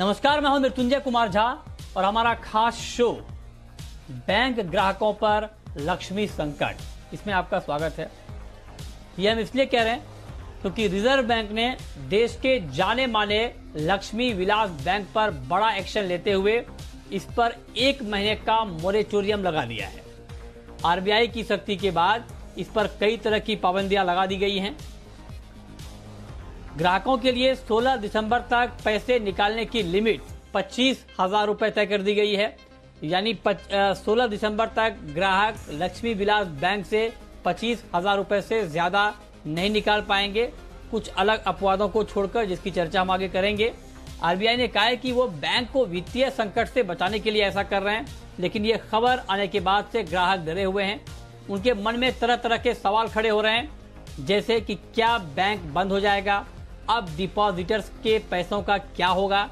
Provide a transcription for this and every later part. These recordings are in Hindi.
नमस्कार, मैं हूं मृत्युंजय कुमार झा और हमारा खास शो बैंक ग्राहकों पर लक्ष्मी संकट, इसमें आपका स्वागत है। ये हम इसलिए कह रहे हैं क्योंकि रिजर्व बैंक ने देश के जाने माने लक्ष्मी विलास बैंक पर बड़ा एक्शन लेते हुए इस पर 1 महीने का मोरेटोरियम लगा दिया है। आरबीआई की सख्ती के बाद इस पर कई तरह की पाबंदियां लगा दी गई हैं। ग्राहकों के लिए 16 दिसंबर तक पैसे निकालने की लिमिट 25,000 रुपए तय कर दी गई है। यानी 16 दिसंबर तक ग्राहक लक्ष्मी विलास बैंक से 25,000 रुपए से ज्यादा नहीं निकाल पाएंगे, कुछ अलग अपवादों को छोड़कर, जिसकी चर्चा हम आगे करेंगे। आरबीआई ने कहा है कि वो बैंक को वित्तीय संकट से बचाने के लिए ऐसा कर रहे हैं, लेकिन ये खबर आने के बाद से ग्राहक डरे हुए हैं। उनके मन में तरह तरह के सवाल खड़े हो रहे हैं, जैसे कि क्या बैंक बंद हो जाएगा, अब डिपॉजिटर्स के पैसों का क्या होगा,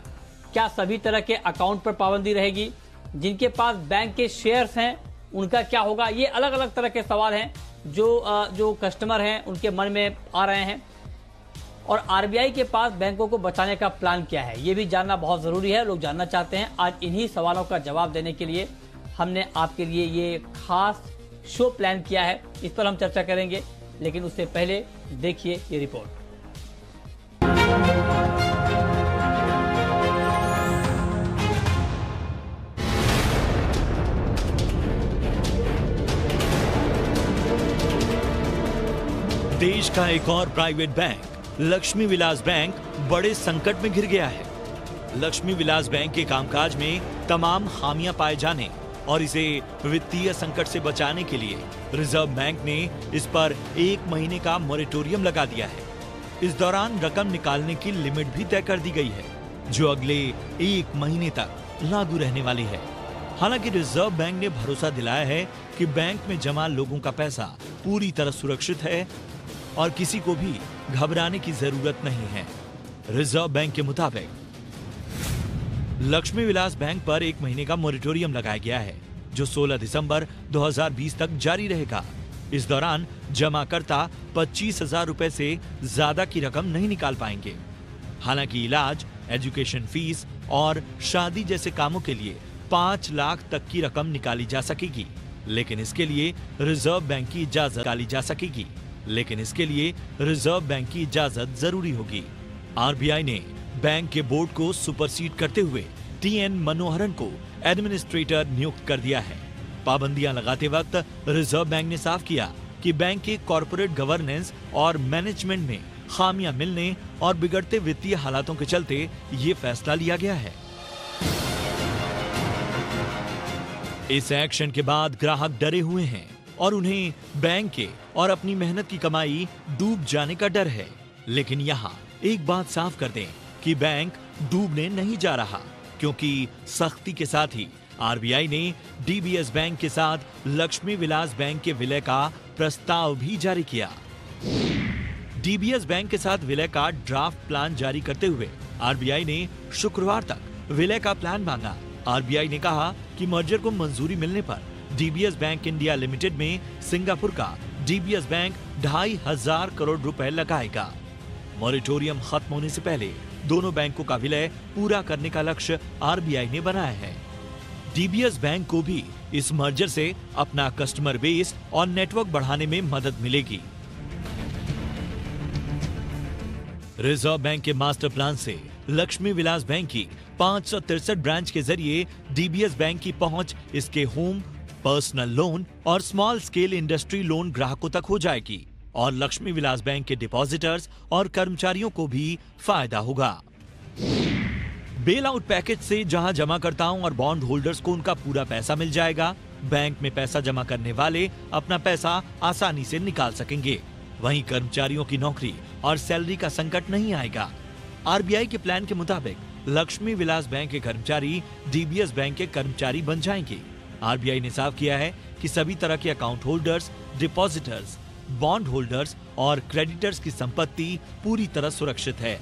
क्या सभी तरह के अकाउंट पर पाबंदी रहेगी, जिनके पास बैंक के शेयर्स हैं उनका क्या होगा। ये अलग अलग तरह के सवाल हैं जो कस्टमर हैं उनके मन में आ रहे हैं। और आरबीआई के पास बैंकों को बचाने का प्लान क्या है, ये भी जानना बहुत जरूरी है, लोग जानना चाहते हैं। आज इन्हीं सवालों का जवाब देने के लिए हमने आपके लिए ये खास शो प्लान किया है, इस पर हम चर्चा करेंगे। लेकिन उससे पहले देखिए ये रिपोर्ट। देश का एक और private bank Lakshmi Vilas bank बड़े संकट में घिर गया है। लक्ष्मी विलास बैंक के कामकाज में तमाम खामियां पाए जाने और इसे वित्तीय संकट से बचाने के लिए रिजर्व बैंक ने इस पर 1 महीने का मोरेटोरियम लगा दिया है। इस दौरान रकम निकालने की लिमिट भी तय कर दी गई है, जो अगले 1 महीने तक लागू रहने वाली है। हालांकि रिजर्व बैंक ने भरोसा दिलाया है कि बैंक में जमा लोगों का पैसा पूरी तरह सुरक्षित है और किसी को भी घबराने की जरूरत नहीं है। रिजर्व बैंक के मुताबिक लक्ष्मी विलास बैंक पर 1 महीने का मोरेटोरियम लगाया गया है, जो 16 दिसंबर 2020 तक जारी रहेगा। इस दौरान जमाकर्ता 25,000 रुपए से ज्यादा की रकम नहीं निकाल पाएंगे। हालांकि इलाज, एजुकेशन फीस और शादी जैसे कामों के लिए 5 लाख तक की रकम निकाली जा सकेगी, लेकिन इसके लिए रिजर्व बैंक की इजाजत जरूरी होगी। आरबीआई ने बैंक के बोर्ड को सुपरसीड करते हुए टीएन मनोहरन को एडमिनिस्ट्रेटर नियुक्त कर दिया है। पाबंदियां लगाते वक्त रिजर्व बैंक ने साफ किया कि बैंक के कॉर्पोरेट गवर्नेंस और मैनेजमेंट में खामियां मिलने और बिगड़ते वित्तीय हालातों के चलते ये फैसला लिया गया है। इस एक्शन के बाद ग्राहक डरे हुए हैं और उन्हें बैंक के और अपनी मेहनत की कमाई डूब जाने का डर है। लेकिन यहाँ एक बात साफ कर दें कि बैंक डूबने नहीं जा रहा, क्योंकि सख्ती के साथ ही आरबीआई ने डीबीएस बैंक के साथ लक्ष्मी विलास बैंक के विलय का प्रस्ताव भी जारी किया। डीबीएस बैंक के साथ विलय का ड्राफ्ट प्लान जारी करते हुए आरबीआई ने शुक्रवार तक विलय का प्लान मांगा। आरबीआई ने कहा कि मर्जर को मंजूरी मिलने पर डीबीएस बैंक इंडिया लिमिटेड में सिंगापुर का डीबीएस बैंक 2,500 करोड़ रुपए लगाएगा। मोरेटोरियम खत्म होने से पहले दोनों बैंकों का विलय पूरा करने का लक्ष्य आरबीआई ने बनाया है। डीबीएस बैंक को भी इस मर्जर से अपना कस्टमर बेस और नेटवर्क बढ़ाने में मदद मिलेगी। रिजर्व बैंक के मास्टर प्लान से लक्ष्मी विलास बैंक की 563 ब्रांच के जरिए डीबीएस बैंक की पहुंच इसके होम, पर्सनल लोन और स्मॉल स्केल इंडस्ट्री लोन ग्राहकों तक हो जाएगी और लक्ष्मी विलास बैंक के डिपॉजिटर्स और कर्मचारियों को भी फायदा होगा। बेल आउट पैकेज से जहां जमाकर्ताओं और बॉन्ड होल्डर्स को उनका पूरा पैसा मिल जाएगा, बैंक में पैसा जमा करने वाले अपना पैसा आसानी से निकाल सकेंगे। वहीं कर्मचारियों की नौकरी और सैलरी का संकट नहीं आएगा। आरबीआई के प्लान के मुताबिक लक्ष्मी विलास बैंक के कर्मचारी डीबीएस बैंक के कर्मचारी बन जाएंगे। आरबीआई ने साफ किया है कि सभी तरह के account holders, depositors, bond holders और क्रेडिटर्स की संपत्ति पूरी तरह सुरक्षित है।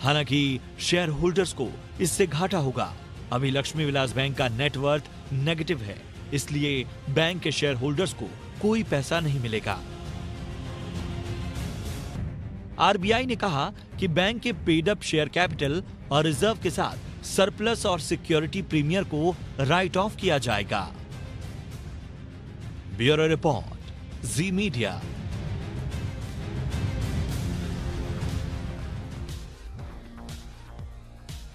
हालांकि शेयर होल्डर्स को इससे घाटा होगा। अभी लक्ष्मी विलास बैंक का नेटवर्थ नेगेटिव है, इसलिए बैंक के शेयर होल्डर्स को कोई पैसा नहीं मिलेगा। आरबीआई ने कहा कि बैंक के पेड अप शेयर कैपिटल और रिजर्व के साथ सरप्लस और सिक्योरिटी प्रीमियर को राइट ऑफ किया जाएगा। ब्यूरो रिपोर्ट, जी मीडिया।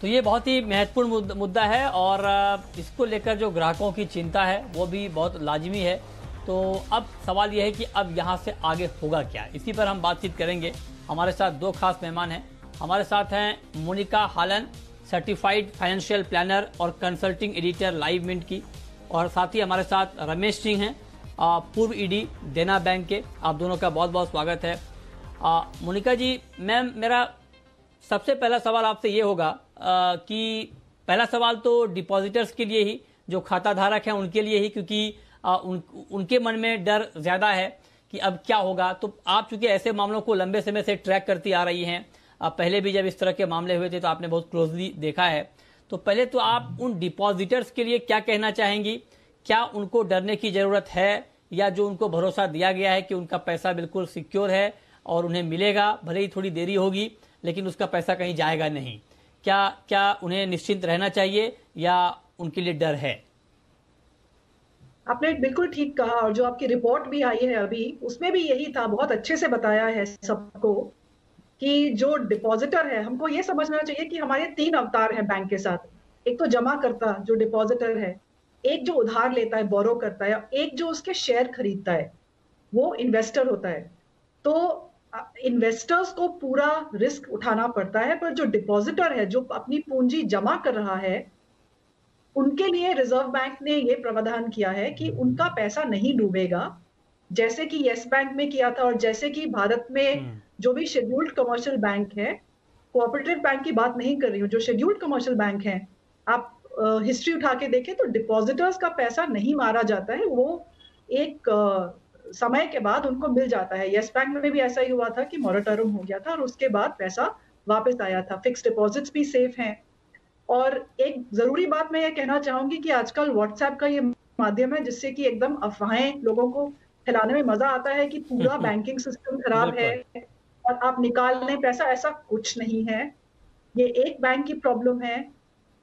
तो ये बहुत ही महत्वपूर्ण मुद्दा है और इसको लेकर जो ग्राहकों की चिंता है वो भी बहुत लाजिमी है। तो अब सवाल यह है कि अब यहाँ से आगे होगा क्या, इसी पर हम बातचीत करेंगे। हमारे साथ दो खास मेहमान हैं। हमारे साथ हैं मोनिका हालन, सर्टिफाइड फाइनेंशियल प्लानर और कंसल्टिंग एडिटर लाइव मिंट की, और साथ ही हमारे साथ रमेश सिंह हैं, पूर्व ईडी देना बैंक के। आप दोनों का बहुत बहुत स्वागत है। मोनिका जी, मैम, मेरा सबसे पहला सवाल आपसे ये होगा कि पहला सवाल तो डिपॉजिटर्स के लिए ही, जो खाता धारक हैं उनके लिए ही, क्योंकि उनके मन में डर ज्यादा है कि अब क्या होगा। तो आप चूंकि ऐसे मामलों को लंबे समय से ट्रैक करती आ रही हैं, पहले भी जब इस तरह के मामले हुए थे तो आपने बहुत क्लोजली देखा है, तो पहले तो आप उन डिपॉजिटर्स के लिए क्या कहना चाहेंगी? क्या उनको डरने की जरूरत है, या जो उनको भरोसा दिया गया है कि उनका पैसा बिल्कुल सिक्योर है और उन्हें मिलेगा, भले ही थोड़ी देरी होगी लेकिन उसका पैसा कहीं जाएगा नहीं, क्या उन्हें निश्चिंत रहना चाहिए या उनके लिए डर है? आपने बिल्कुल ठीक कहा, और जो आपकी रिपोर्ट भी आई है अभी, उसमें भी यही था, बहुत अच्छे से बताया है सबको कि जो डिपॉजिटर है, हमको ये समझना चाहिए कि हमारे 3 अवतार हैं बैंक के साथ। एक तो जमा करता जो डिपॉजिटर है, एक जो उधार लेता है, बोरो करता है, एक जो उसके शेयर खरीदता है, वो इन्वेस्टर होता है। तो इन्वेस्टर्स को पूरा रिस्क उठाना पड़ता है, पर जो डिपॉजिटर है, जो अपनी पूंजी जमा कर रहा है, उनके लिए रिजर्व बैंक ने ये प्रावधान किया है कि उनका पैसा नहीं डूबेगा, जैसे कि यस बैंक में किया था, और जैसे कि भारत में जो भी शेड्यूल्ड कमर्शियल बैंक है, कोऑपरेटिव बैंक की बात नहीं कर रही हूँ, जो शेड्यूल्ड कमर्शियल बैंक है, आप हिस्ट्री उठा के देखें तो डिपॉजिटर्स का पैसा नहीं मारा जाता है, वो एक समय के बाद उनको मिल जाता है। यस बैंक में भी ऐसा ही हुआ था कि मॉरेटोरियम हो गया था और उसके बाद पैसा वापस आया था। फिक्स्ड डिपॉजिट्स भी सेफ हैं। और एक जरूरी बात मैं ये कहना चाहूंगी कि आजकल व्हाट्सएप का ये माध्यम है जिससे कि एकदम अफवाहें लोगों को फैलाने में मजा आता है कि पूरा बैंकिंग सिस्टम खराब है और आप निकाल लें पैसा। ऐसा कुछ नहीं है, ये एक बैंक की प्रॉब्लम है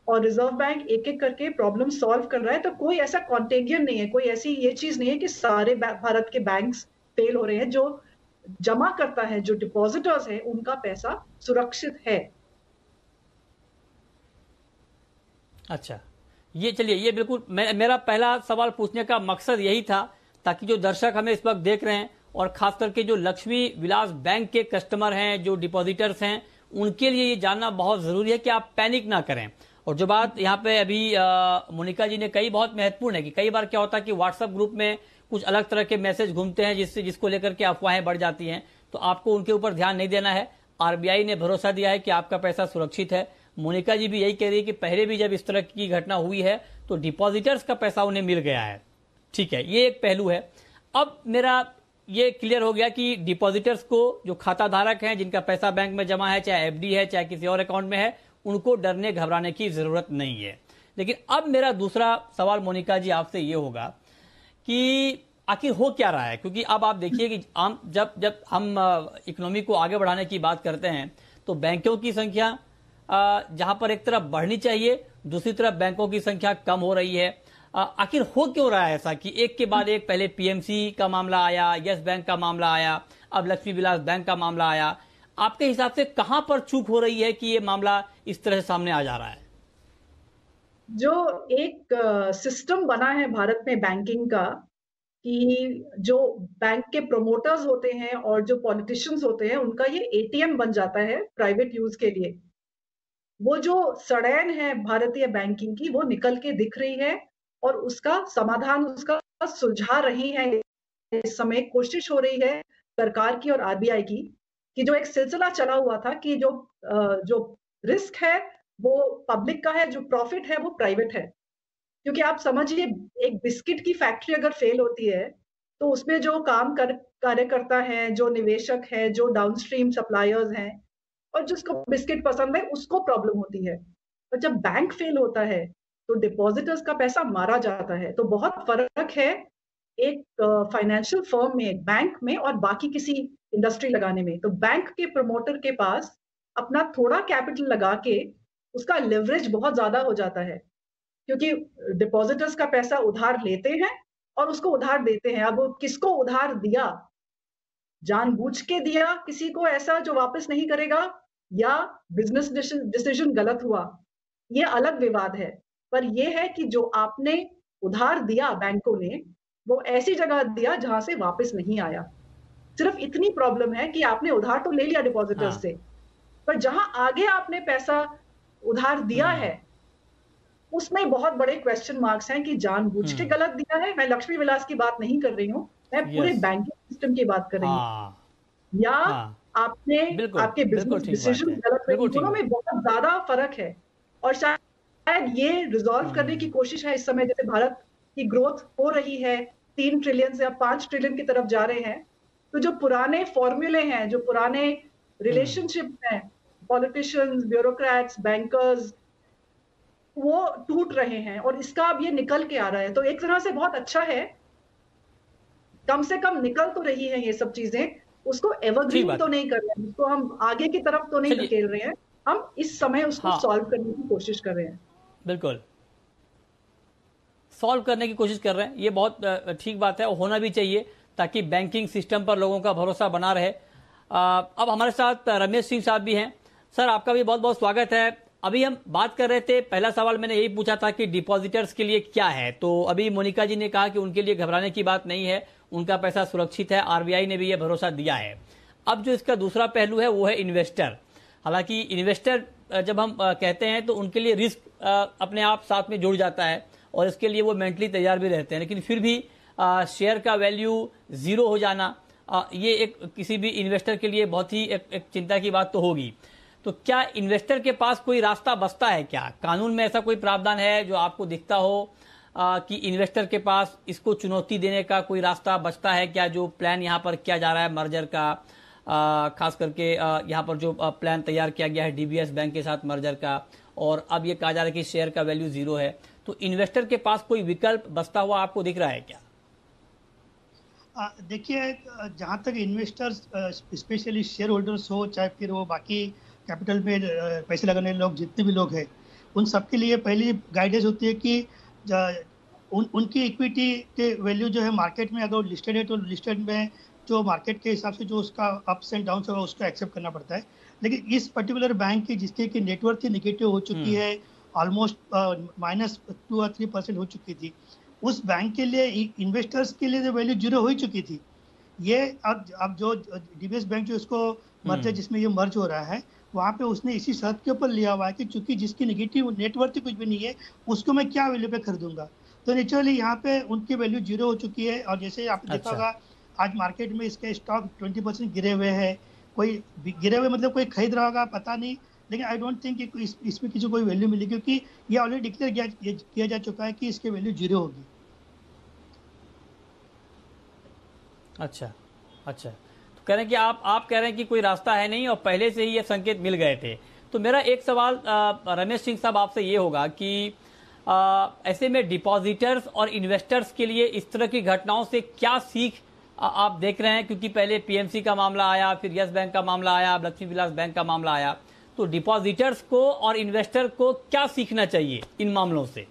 और रिजर्व बैंक एक एक करके प्रॉब्लम सॉल्व कर रहा है। तो कोई ऐसा कॉन्टेगियन नहीं है, कोई ऐसी ये चीज नहीं है कि सारे भारत के बैंक्स फेल हो रहे हैं। जो जमा करता है, जो डिपॉजिटर्स है, उनका पैसा सुरक्षित है। अच्छा, ये चलिए, ये बिल्कुल मेरा पहला सवाल पूछने का मकसद यही था, ताकि जो दर्शक हमें इस वक्त देख रहे हैं और खास करके जो लक्ष्मी विलास बैंक के कस्टमर हैं, जो डिपॉजिटर्स हैं, उनके लिए ये जानना बहुत जरूरी है कि आप पैनिक ना करें। और जो बात यहाँ पे अभी मोनिका जी ने कही बहुत महत्वपूर्ण है कि कई बार क्या होता है कि व्हाट्सएप ग्रुप में कुछ अलग तरह के मैसेज घूमते हैं जिसको लेकर के अफवाहें बढ़ जाती हैं, तो आपको उनके ऊपर ध्यान नहीं देना है। आरबीआई ने भरोसा दिया है कि आपका पैसा सुरक्षित है। मोनिका जी भी यही कह रही है कि पहले भी जब इस तरह की घटना हुई है तो डिपॉजिटर्स का पैसा उन्हें मिल गया है। ठीक है, ये एक पहलू है। अब मेरा ये क्लियर हो गया कि डिपॉजिटर्स को, जो खाता धारक हैं, जिनका पैसा बैंक में जमा है, चाहे एफडी है चाहे किसी और अकाउंट में है, उनको डरने घबराने की जरूरत नहीं है। लेकिन अब मेरा दूसरा सवाल मोनिका जी आपसे ये होगा कि आखिर हो क्या रहा है, क्योंकि अब आप देखिए कि जब हम इकोनॉमी को आगे बढ़ाने की बात करते हैं तो बैंकों की संख्या जहां पर एक तरफ बढ़नी चाहिए, दूसरी तरफ बैंकों की संख्या कम हो रही है। आखिर हो क्यों रहा है ऐसा कि एक के बाद एक, पहले पीएमसी का मामला आया, यस बैंक का मामला आया, अब लक्ष्मी विलास बैंक का मामला आया। आपके हिसाब से कहां पर चूक हो रही है कि ये मामला इस तरह से सामने आ जा रहा है? जो एक सिस्टम बना है भारत में बैंकिंग का, कि जो बैंक के प्रोमोटर्स होते हैं और जो पॉलिटिशियंस होते हैं, उनका ये एटीएम बन जाता है प्राइवेट यूज के लिए। वो जो सड़ैन है भारतीय बैंकिंग की, वो निकल के दिख रही है और उसका समाधान, उसका सुलझा रही है। इस समय कोशिश हो रही है सरकार की और आरबीआई की, कि जो एक सिलसिला चला हुआ था कि जो रिस्क है वो पब्लिक का है, जो प्रॉफिट है वो प्राइवेट है। क्योंकि आप समझिए, एक बिस्किट की फैक्ट्री अगर फेल होती है तो उसमें जो कार्यकर्ता है, जो निवेशक है, जो डाउनस्ट्रीम सप्लायर्स हैं, और जिसको बिस्किट पसंद है उसको प्रॉब्लम होती है। और जब बैंक फेल होता है तो डिपॉजिटर्स का पैसा मारा जाता है। तो बहुत फर्क है एक फाइनेंशियल फर्म में, एक बैंक में, और बाकी किसी इंडस्ट्री लगाने में। तो बैंक के प्रमोटर के पास अपना थोड़ा कैपिटल लगा के उसका लेवरेज बहुत ज्यादा हो जाता है, क्योंकि डिपॉजिटर्स का पैसा उधार लेते हैं और उसको उधार देते हैं। अब वो किसको उधार दिया, जानबूझ के दिया किसी को ऐसा जो वापस नहीं करेगा, या बिजनेस डिसीजन गलत हुआ, ये अलग विवाद है। पर ये है कि जो आपने उधार दिया बैंकों ने, वो ऐसी जगह दिया जहां से वापस नहीं आया। सिर्फ इतनी प्रॉब्लम है कि आपने उधार तो ले लिया डिपॉजिटर्स हाँ। से, पर जहां आगे आपने पैसा उधार दिया हम्म। है, उसमें बहुत बड़े क्वेश्चन मार्क्स हैं कि जानबूझ के गलत दिया है। मैं लक्ष्मी विलास की बात नहीं कर रही हूँ, मैं पूरे यस। बैंकिंग सिस्टम की बात कर रही हूँ। हाँ। या हाँ। आपने बिल्कुल आपके बिल्कुल बिजनेस ठीक बात डिसीजन है। गलत हुए, बिल्कुल इन ठीक दोनों बात। में बहुत ज्यादा फर्क है। और शायद ये रिजॉल्व करने की हम्म। कोशिश है इस समय, जैसे भारत की ग्रोथ हो रही है, 3 ट्रिलियन से अब 5 ट्रिलियन की तरफ जा रहे हैं, तो जो पुराने फॉर्मूले हैं, जो पुराने हम्म। रिलेशनशिप हैं, पॉलिटिशियंस, ब्यूरोक्रेट्स, बैंकर्स, वो टूट रहे हैं और इसका अब ये निकल के आ रहा है। तो एक तरह से बहुत अच्छा है, कम से कम निकल तो रही है ये सब चीजें। उसको ठीक एवरग्रीन बात तो है। नहीं कर रहे हैं, उसको हम आगे की तरफ तो नहीं चलिए। धकेल रहे हैं, हम इस समय उसको हाँ। सॉल्व करने की कोशिश कर रहे हैं। बिल्कुल सॉल्व करने की कोशिश कर रहे हैं, ये बहुत ठीक बात है और होना भी चाहिए, ताकि बैंकिंग सिस्टम पर लोगों का भरोसा बना रहे। अब हमारे साथ रमेश सिंह साहब भी हैं। सर, आपका भी बहुत बहुत स्वागत है। अभी हम बात कर रहे थे, पहला सवाल मैंने यही पूछा था कि डिपॉजिटर्स के लिए क्या है, तो अभी मोनिका जी ने कहा कि उनके लिए घबराने की बात नहीं है, उनका पैसा सुरक्षित है, आरबीआई ने भी यह भरोसा दिया है। अब जो इसका दूसरा पहलू है वो है इन्वेस्टर। हालांकि इन्वेस्टर जब हम कहते हैं तो उनके लिए रिस्क अपने आप साथ में जुड़ जाता है और इसके लिए वो मेंटली तैयार भी रहते हैं, लेकिन फिर भी शेयर का वैल्यू जीरो हो जाना, ये एक किसी भी इन्वेस्टर के लिए बहुत ही एक चिंता की बात तो होगी। तो क्या इन्वेस्टर के पास कोई रास्ता बचता है क्या? कानून में ऐसा कोई प्रावधान है जो आपको दिखता हो कि इन्वेस्टर के पास इसको चुनौती देने का कोई रास्ता बचता है क्या? जो प्लान यहाँ पर किया जा रहा है मर्जर का, खास करके यहाँ पर जो प्लान तैयार किया गया है डीबीएस बैंक के साथ मर्जर का, और अब ये कहा जा रहा है कि शेयर का वैल्यू जीरो है, तो इन्वेस्टर के पास कोई विकल्प बचता हुआ आपको दिख रहा है क्या? देखिए, जहाँ तक इन्वेस्टर्स स्पेशली शेयर होल्डर्स हो, चाहे फिर वो बाकी कैपिटल में पैसे लगाने लोग, जितने भी लोग हैं, उन सबके लिए पहली गाइडेंस होती है कि उनकी इक्विटी के वैल्यू जो है मार्केट में, अगर लिस्टेड है तो लिस्टेड में जो मार्केट के हिसाब से जो उसका अप्स एंड डाउन होगा उसको एक्सेप्ट करना पड़ता है। लेकिन इस पर्टिकुलर बैंक की, जिसके की नेटवर्थ ही नेगेटिव हो चुकी है, ऑलमोस्ट -2 और 3% हो चुकी थी, उस बैंक के लिए, इन्वेस्टर्स के लिए वैल्यू जीरो हो ही चुकी थी। ये अब जो डीबीएस बैंक जो इसको मर्ज, जिसमें ये मर्ज हो रहा है, वहाँ पे उसने इसी शर्त के ऊपर लिया हुआ है कि चूंकि जिसकी नेगेटिव नेटवर्थ कुछ भी नहीं है, उसको मैं क्या वैल्यू पे खरीदूंगा। तो नेचुरली यहाँ पे उनकी वैल्यू जीरो हो चुकी है। और जैसे आपने देखा होगा, आज मार्केट में इसके स्टॉक 20% गिरे हुए हैं। कोई गिरे हुए मतलब कोई खरीद रहा होगा पता नहीं, लेकिन आई डोंट थिंक कि इसमें किसी को कोई वैल्यू मिली, क्योंकि ये ऑलरेडी डिक्लेयर किया जा चुका है कि इसकी वैल्यू जीरो होगी। अच्छा अच्छा, तो कह रहे हैं कि आप कह रहे हैं कि कोई रास्ता है नहीं और पहले से ही ये संकेत मिल गए थे। तो मेरा एक सवाल रमेश सिंह साहब आपसे ये होगा कि ऐसे में डिपॉजिटर्स और इन्वेस्टर्स के लिए इस तरह की घटनाओं से क्या सीख आप देख रहे हैं? क्योंकि पहले पीएमसी का मामला आया, फिर यस बैंक का मामला आया, लक्ष्मी विलास बैंक का मामला आया, तो डिपॉजिटर्स को और इन्वेस्टर को क्या सीखना चाहिए इन मामलों से?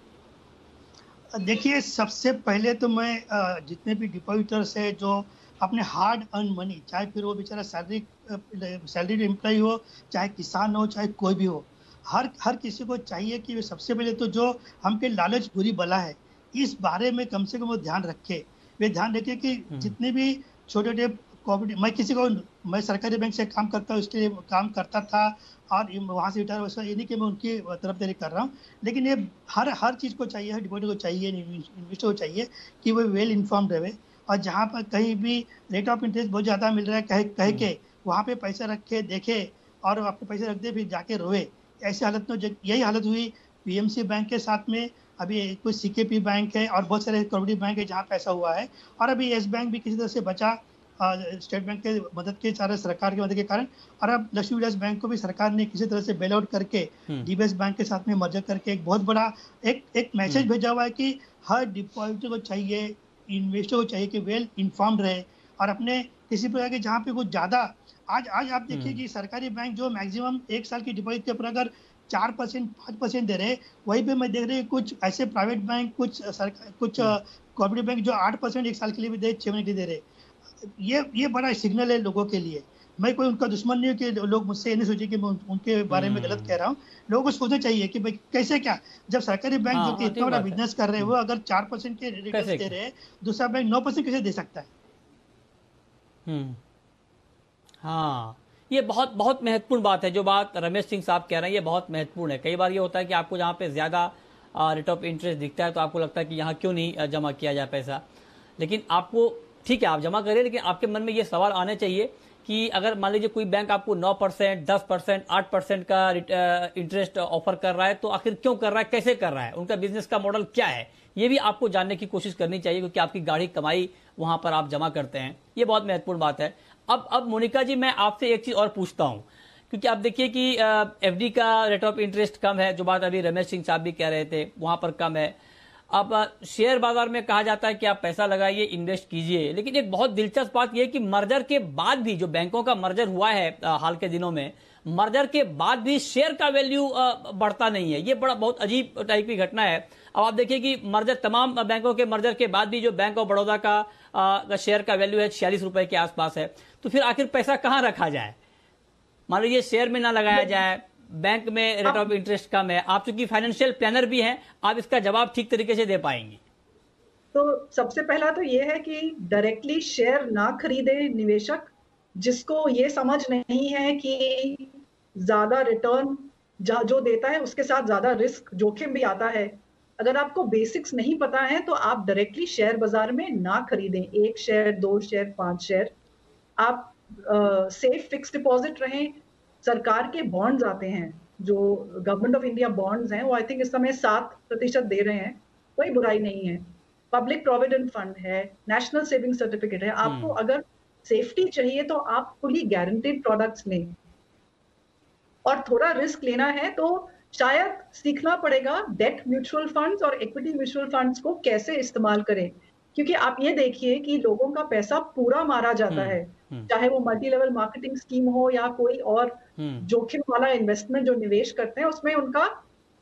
देखिए, सबसे पहले तो मैं जितने भी डिपॉजिटर्स है जो अपने हार्ड अर्न मनी, चाहे फिर वो बेचारा सैलरी एम्प्लॉय हो, चाहे किसान हो, चाहे कोई भी हो, हर किसी को चाहिए कि वे सबसे पहले तो जो हमके लालच बुरी बला है, इस बारे में कम से कम वो ध्यान रखे। वे ध्यान रखे कि जितने भी छोटे छोटे कोऑपरेटिव, मैं सरकारी बैंक से काम करता हूँ, इसलिए काम करता था और वहाँ से रिटायर, वैसा ये नहीं कि मैं उनकी तरफदारी कर रहा हूँ, लेकिन ये हर चीज़ को चाहिए, हर डिपॉजिटर को चाहिए, इन्वेस्टर को चाहिए कि वो वेल इन्फॉर्म्ड रहे। और जहाँ पर कहीं भी रेट ऑफ इंटरेस्ट बहुत ज़्यादा मिल रहा है कह के वहाँ पे पैसा रखे, देखे और आपको पैसे रख दे, फिर जाके रोए, ऐसी हालत में यही हालत हुई पीएमसी बैंक के साथ में। अभी कुछ सीकेपी बैंक है और बहुत सारे कोऑपरेटिव बैंक है जहाँ पैसा हुआ है, और अभी येस बैंक भी किसी तरह से बचा स्टेट बैंक के मदद के, सारे सरकार की मदद के कारण। और अब लक्ष्मी विलास बैंक को भी सरकार ने किसी तरह से बेल आउट करके डीबीएस बैंक के साथ में मर्जर करके एक बहुत बड़ा एक मैसेज भेजा हुआ है कि हर डिपॉजिटर को चाहिए, इन्वेस्टर को चाहिए कि वेल इन्फॉर्म्ड रहे और अपने किसी प्रकार के जहाँ पे कुछ ज़्यादा, आज आप देखिए कि सरकारी बैंक जो मैक्सिमम 1 साल की डिपॉजिट के ऊपर अगर 4% 5% दे रहे हैं, वहीं पे मैं देख रही हूँ कुछ ऐसे प्राइवेट बैंक, कुछ कॉर्पोरेट बैंक जो 8% एक साल के लिए भी दे, 6 महीने के लिए दे रहे। ये बड़ा सिग्नल है लोगों के लिए। मैं कोई उनका दुश्मन नहीं हूँ कि लोग मुझसे ये नहीं सोचे कि मैं उनके बारे में गलत कह रहा हूँ। लोगों को सोचना चाहिए कि भाई कैसे क्या, जब सरकारी बैंक जो कि इतना बड़ा बिजनेस कर रहे हैं वो अगर 4% के रिटर्न दे रहे हैं, दूसरा बैंक 9% कैसे दे सकता है? हाँ, ये बहुत बहुत महत्वपूर्ण बात है। जो बात रमेश सिंह साहब कह रहे हैं ये बहुत महत्वपूर्ण है। कई बार ये होता है कि आपको जहाँ पे ज्यादा रेट ऑफ इंटरेस्ट दिखता है तो आपको लगता है कि यहाँ क्यों नहीं जमा किया जाए पैसा, लेकिन आपको ठीक है आप जमा करें, लेकिन आपके मन में ये सवाल आने चाहिए कि अगर मान लीजिए कोई बैंक आपको 9%, 10%, 8% का इंटरेस्ट ऑफर कर रहा है तो आखिर क्यों कर रहा है, कैसे कर रहा है, उनका बिजनेस का मॉडल क्या है, ये भी आपको जानने की कोशिश करनी चाहिए, क्योंकि आपकी गाढ़ी कमाई वहां पर आप जमा करते हैं। ये बहुत महत्वपूर्ण बात है। अब मोनिका जी मैं आपसे एक चीज और पूछता हूं, क्योंकि आप देखिए कि एफडी का रेट ऑफ इंटरेस्ट कम है, जो बात अभी रमेश सिंह साहब भी कह रहे थे वहां पर कम है। अब शेयर बाजार में कहा जाता है कि आप पैसा लगाइए, इन्वेस्ट कीजिए, लेकिन एक बहुत दिलचस्प बात यह कि मर्जर के बाद भी, जो बैंकों का मर्जर हुआ है हाल के दिनों में, मर्जर के बाद भी शेयर का वैल्यू बढ़ता नहीं है। ये बड़ा बहुत अजीब टाइप की घटना है। अब आप देखिए कि मर्जर, तमाम बैंकों के मर्जर के बाद भी जो बैंक ऑफ बड़ौदा का शेयर का वैल्यू है 46 रुपए के आसपास है। तो फिर आखिर पैसा कहां रखा जाए? मान लीजिए शेयर में ना लगाया जाए, बैंक में रेट ऑफ इंटरेस्ट कम है, आप चूंकि फाइनेंशियल प्लानर भी हैं, आप इसका जवाब ठीक तरीके से दे पाएंगी। तो सबसे पहला तो ये है कि डायरेक्टली शेयर ना खरीदे निवेशक, जिसको ये समझ नहीं है कि ज्यादा रिटर्न जो देता है उसके साथ ज्यादा रिस्क जोखिम भी आता है। अगर आपको बेसिक्स नहीं पता है तो आप डायरेक्टली शेयर बाजार में ना खरीदें। 1 शेयर, 2 शेयर, 5 शेयर। आप सेफ फिक्स डिपॉजिट रहें। सरकार के बॉन्ड्स आते हैं, जो गवर्नमेंट ऑफ इंडिया बॉन्ड्स हैं, वो आई थिंक इस समय 7% दे रहे हैं, कोई बुराई नहीं है। पब्लिक प्रोविडेंट फंड है, नेशनल सेविंग सर्टिफिकेट है। आपको अगर सेफ्टी चाहिए तो आप फुली गारंटीड प्रोडक्ट्स लें, और थोड़ा रिस्क लेना है तो शायद सीखना पड़ेगा डेट म्यूचुअल फंड्स और इक्विटी म्यूचुअल फंड्स को कैसे इस्तेमाल करें। क्योंकि आप ये देखिए कि लोगों का पैसा पूरा मारा जाता है, चाहे वो मल्टी लेवल मार्केटिंग स्कीम हो या कोई और जोखिम वाला इन्वेस्टमेंट जो निवेश करते हैं, उसमें उनका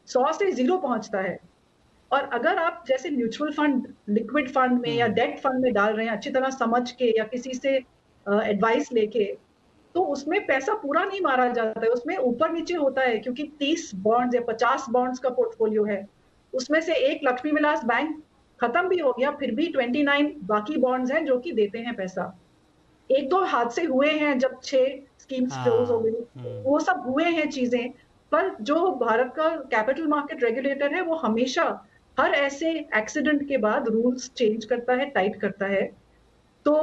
100 से 0 पहुंचता है। और अगर आप जैसे म्यूचुअल फंड, लिक्विड फंड में या डेट फंड में डाल रहे हैं अच्छी तरह समझ के या किसी से एडवाइस लेके, तो उसमें पैसा पूरा नहीं मारा जाता है, उसमें ऊपर नीचे होता है। क्योंकि 30 बॉन्ड्स या 50 बॉन्ड्स का पोर्टफोलियो है, उसमें से एक लक्ष्मी विलास बैंक खत्म भी हो गया, फिर भी 29 बाकी बॉन्ड्स हैं जो कि देते हैं पैसा। 1-2 हादसे हुए हैं जब 6 स्कीम्स क्लोज हो गई, वो सब हुए हैं चीजें। पर जो भारत का कैपिटल मार्केट रेगुलेटर है वो हमेशा हर ऐसे एक्सीडेंट के बाद रूल्स चेंज करता है, टाइट करता है। तो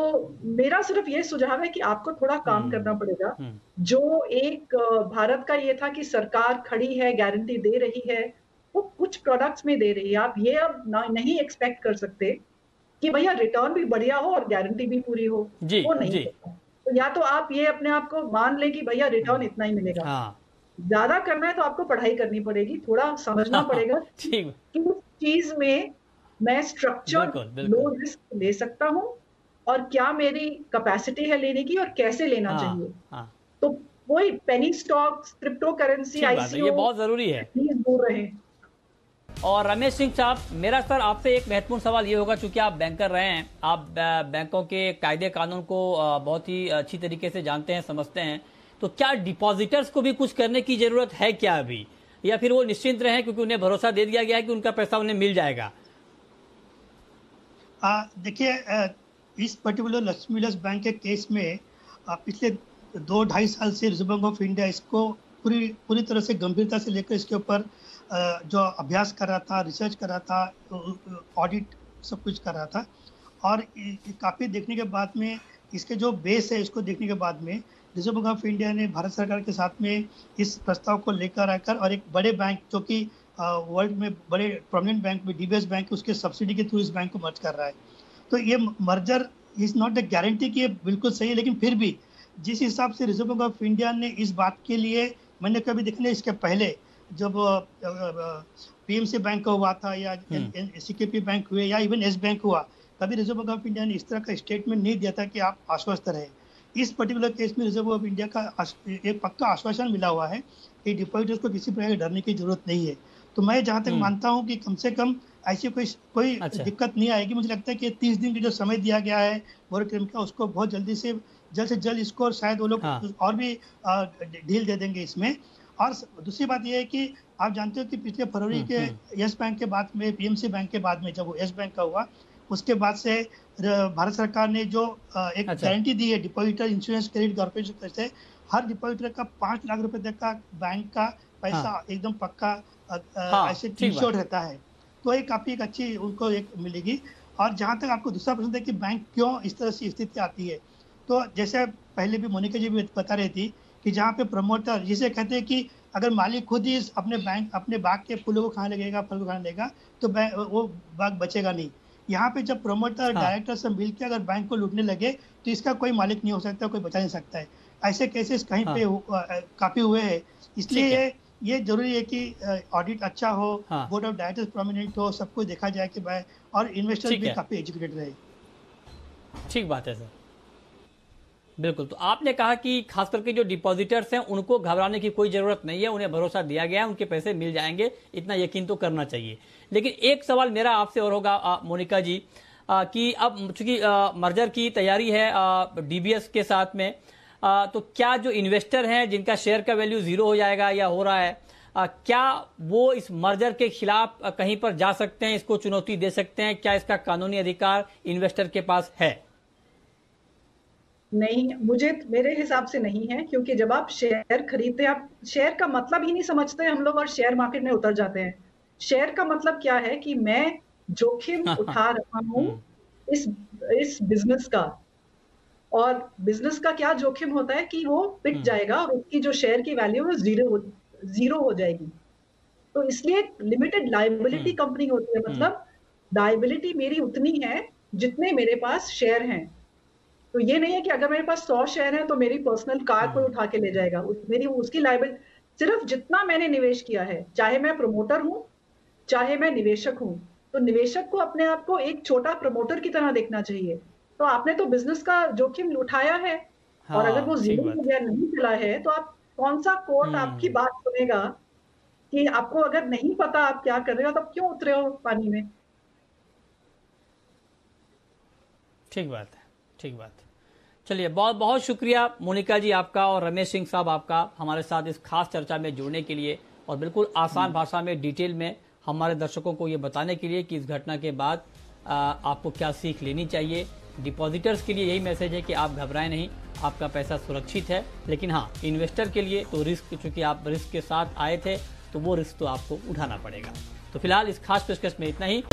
मेरा सिर्फ ये सुझाव है कि आपको थोड़ा काम करना पड़ेगा। जो एक भारत का ये था कि सरकार खड़ी है, गारंटी दे रही है, वो कुछ प्रोडक्ट्स में दे रही है। आप ये अब नहीं एक्सपेक्ट कर सकते कि भैया रिटर्न भी बढ़िया हो और गारंटी भी पूरी हो, वो नहीं। तो या तो आप ये अपने आप को मान ले कि भैया रिटर्न इतना ही मिलेगा। ज्यादा करना है तो आपको पढ़ाई करनी पड़ेगी, थोड़ा समझना पड़ेगा कि उस चीज में मैं स्ट्रक्चर्ड लो रिस्क ले सकता हूँ और क्या मेरी कैपेसिटी है लेने की और कैसे लेना चाहिए। तो वही penny stocks, crypto currency, ICO, ये बहुत जरूरी है, दूर रहे। और रमेश सिंह साहब, मेरा सर आपसे एक महत्वपूर्ण सवाल ये होगा, चूंकि आप बैंकर रहे हैं, आप बैंकों के कायदे कानून को बहुत ही अच्छी तरीके से जानते हैं, समझते हैं, तो क्या डिपॉजिटर्स को भी कुछ करने की जरूरत है क्या अभी, या फिर वो निश्चिंत रहे क्योंकि उन्हें भरोसा दे दिया गया है कि उनका पैसा उन्हें मिल जाएगा? देखिए, इस पर्टिकुलर लक्ष्मी विलास बैंक के केस में पिछले 2-2.5 साल से रिजर्व बैंक ऑफ इंडिया इसको पूरी तरह से गंभीरता से लेकर इसके ऊपर जो अभ्यास कर रहा था, रिसर्च कर रहा था, ऑडिट सब कुछ कर रहा था। और काफ़ी देखने के बाद में, इसके जो बेस है इसको देखने के बाद में, रिजर्व बैंक ऑफ इंडिया ने भारत सरकार के साथ में इस प्रस्ताव को लेकर आकर और एक बड़े बैंक जो कि वर्ल्ड में बड़े प्रोमिनेंट बैंक में डीबीएस बैंक, उसके सब्सिडी के थ्रू इस बैंक को मर्ज कर रहा है। तो ये merger is not a guarantee कि ये बिल्कुल सही है, लेकिन फिर भी जिस हिसाब से रिजर्व बैंक ऑफ इंडिया ने इस बात के लिए, मैंने कभी देखने इसके पहले जब पीएमसी बैंक का हुआ था या सीकेपी बैंक हुए या इवन एस बैंक हुआ, कभी रिजर्व बैंक ऑफ इंडिया ने इस तरह का स्टेटमेंट नहीं दिया था कि आप आश्वस्त रहे। इस पर्टिकुलर केस में रिजर्व बैंक ऑफ इंडिया का एक पक्का आश्वासन मिला हुआ है कि डिपॉजिटर्स को किसी प्रकार के डरने की जरूरत नहीं है। तो मैं जहाँ तक मानता हूँ कि कम से कम ऐसी कोई दिक्कत नहीं आएगी। मुझे लगता है कि 30 दिन की जो समय दिया गया है मोरेटोरियम का, उसको बहुत जल्द से जल्द इसको शायद वो लोग और भी ढील दे देंगे इसमें। और दूसरी बात यह है कि आप जानते हो कि पिछले फरवरी के यस बैंक के बाद में, पीएमसी बैंक के बाद में जब वो यस बैंक का हुआ, उसके बाद से भारत सरकार ने जो एक गारंटी दी है डिपॉजिटर इंश्योरेंस क्रेडिट कॉर्पोरेशन से, हर डिपॉजिटर का 5 लाख रुपए तक का बैंक का पैसा एकदम पक्का ऐसे इंश्योर्ड रहता है। तो ये काफी एक अच्छी उनको एक मिलेगी। और जहाँ तक आपको दूसरा प्रश्न है कि बैंक क्यों इस तरह से स्थिति आती है, तो जैसे पहले भी मोनिका जी भी बता रही थी कि जहाँ पे प्रमोटर, जिसे कहते हैं कि अगर मालिक खुद ही अपने बाग के फूलों को खाने लगेगा, फल को खाने लगेगा, तो वो बाग बचेगा नहीं। यहाँ पे जब प्रमोटर डायरेक्टर से मिलकर अगर बैंक को लूटने लगे तो इसका कोई मालिक नहीं हो सकता, कोई बचा नहीं सकता है। ऐसे केसेस कहीं पे काफी हुए हैं। इसलिए ये जरूरी है कि ऑडिट अच्छा हो, बोर्ड ऑफ डायरेक्टर्स प्रोमिनेंट हो, सब कुछ देखा जाए कि भाई, और इन्वेस्टर भी काफी एजुकेटेड रहे। ठीक बात है सर, बिल्कुल। तो आपने कहा कि खास करके जो डिपॉजिटर्स हैं उनको घबराने की कोई जरूरत नहीं है, उन्हें भरोसा दिया गया है, उनके पैसे मिल जाएंगे, इतना यकीन तो करना चाहिए। लेकिन एक सवाल मेरा आपसे और होगा मोनिका जी, कि अब चूंकि मर्जर की तैयारी है डीबीएस के साथ में, तो क्या जो इन्वेस्टर हैं जिनका शेयर का वैल्यू 0 हो जाएगा या हो रहा है, क्या वो इस मर्जर के खिलाफ कहीं पर जा सकते हैं, इसको चुनौती दे सकते हैं? क्या इसका कानूनी अधिकार इन्वेस्टर के पास है? नहीं, मेरे हिसाब से नहीं है, क्योंकि जब आप शेयर खरीदते हैं, आप शेयर का मतलब ही नहीं समझते हम लोग और शेयर मार्केट में उतर जाते हैं। शेयर का मतलब क्या है कि मैं जोखिम उठा रहा हूं इस बिजनेस का, और बिजनेस का क्या जोखिम होता है कि वो पिट जाएगा और उसकी जो शेयर की वैल्यू है जीरो हो जाएगी। तो इसलिए लिमिटेड लायबिलिटी कंपनी होती है, मतलब लायबिलिटी मेरी उतनी है जितने मेरे पास शेयर हैं। तो ये नहीं है कि अगर मेरे पास 100 शेयर है तो मेरी पर्सनल कार कोई उठा के ले जाएगा। उसकी लायबिलिटी सिर्फ जितना मैंने निवेश किया है, चाहे मैं प्रमोटर हूं चाहे मैं निवेशक हूं, तो निवेशक को अपने आप को एक छोटा प्रमोटर की तरह देखना चाहिए। तो आपने तो बिजनेस का जोखिम उठाया है, और अगर वो 0 हो गया, नहीं चला है, तो आप कौन सा कोर्ट आपकी बात सुनेगा कि आपको अगर नहीं पता आप क्या कर रहे हो, तब क्यों उतरे हो पानी में? ठीक बात है, ठीक बात है। चलिए, बहुत बहुत शुक्रिया मोनिका जी आपका और रमेश सिंह साहब आपका हमारे साथ इस खास चर्चा में जुड़ने के लिए, और बिल्कुल आसान भाषा में डिटेल में हमारे दर्शकों को ये बताने के लिए कि इस घटना के बाद आपको क्या सीख लेनी चाहिए। डिपॉजिटर्स के लिए यही मैसेज है कि आप घबराएं नहीं, आपका पैसा सुरक्षित है। लेकिन हाँ, इन्वेस्टर के लिए तो रिस्क, चूंकि आप रिस्क के साथ आए थे तो वो रिस्क तो आपको उठाना पड़ेगा। तो फिलहाल इस खास पेशकश में इतना ही।